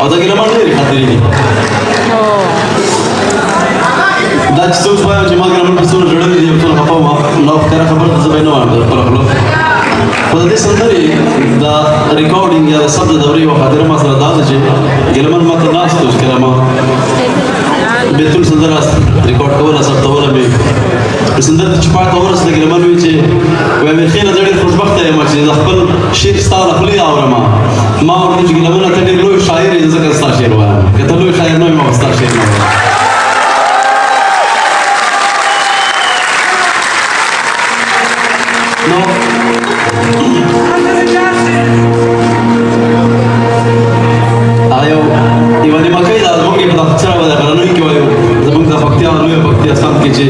او دا ګلمان ډېرې خاطرې دي دا چې څه اوس وایم چې ما ګلمان په څومره ژړلي دي او څومره خفه وم نو ښکاره خبره ته زه به یې نه وایم د خپله خوله خو د دې سندرې دا ریکارډینګ یا د ثبت د دورې یوه خاطره ما سره دا ده چې ګلمان ما ته ناست و چې کله ما بیتول سندره ریکارډ کوله ثبتوله مې په سندره چې پای ته ورسېده ګلمان وایي چې وایي مې خیره زه ډېر خوشبخته یم چې د خپل شعر ستا له خولې اورم ما ورته چې ګلمانه ته ډېر لوی شاعر یې ځکه ستا شعر وایم که ته لوی شاعر نه وې ما به ستا شعر نه وایم یوه نیمکۍ ده زموږ په دغه څه به د غرنیو کې وایو زموږ د پکتیا لویه پکتیا استان کې چې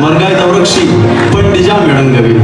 مرګی ته ورک شي پنډې جامې ړنګوي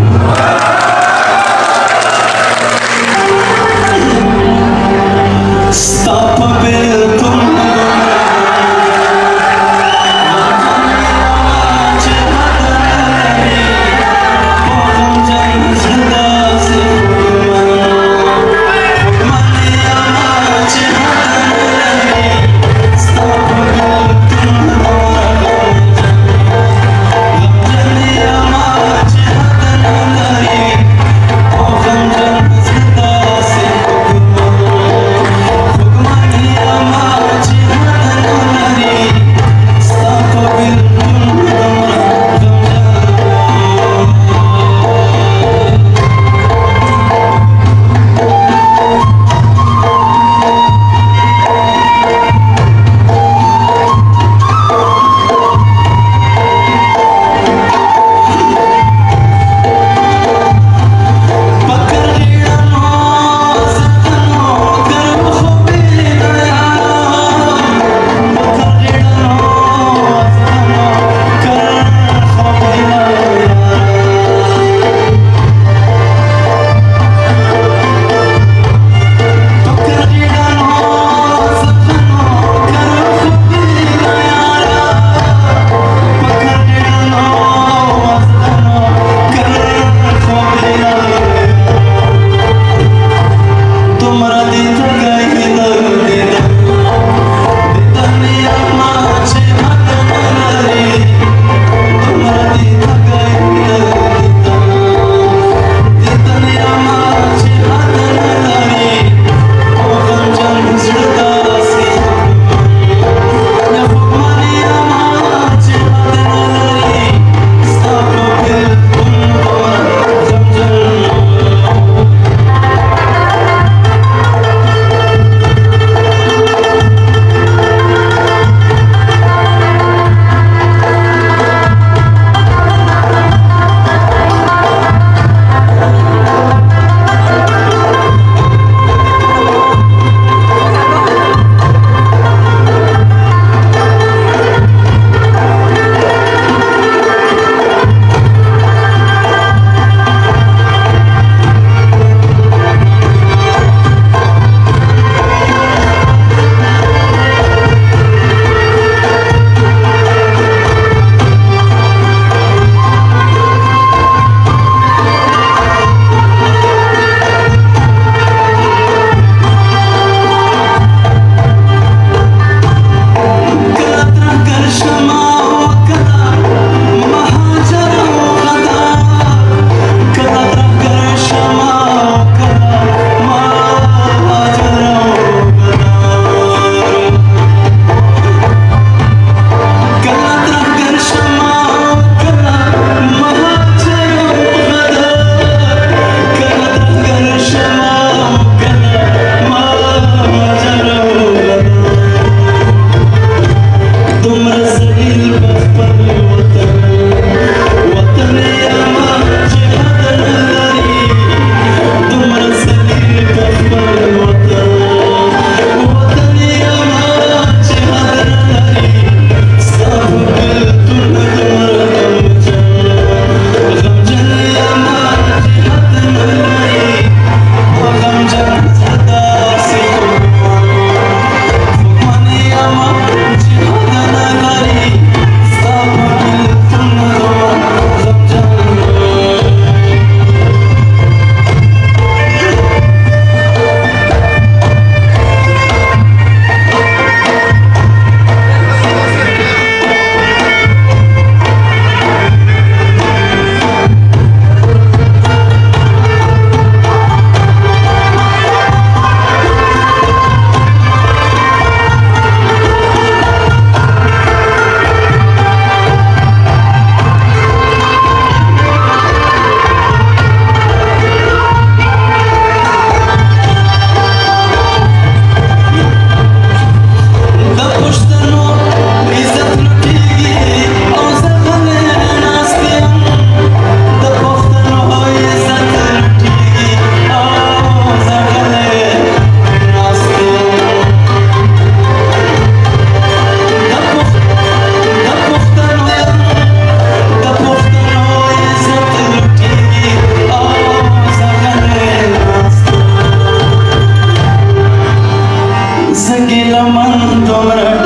من تمره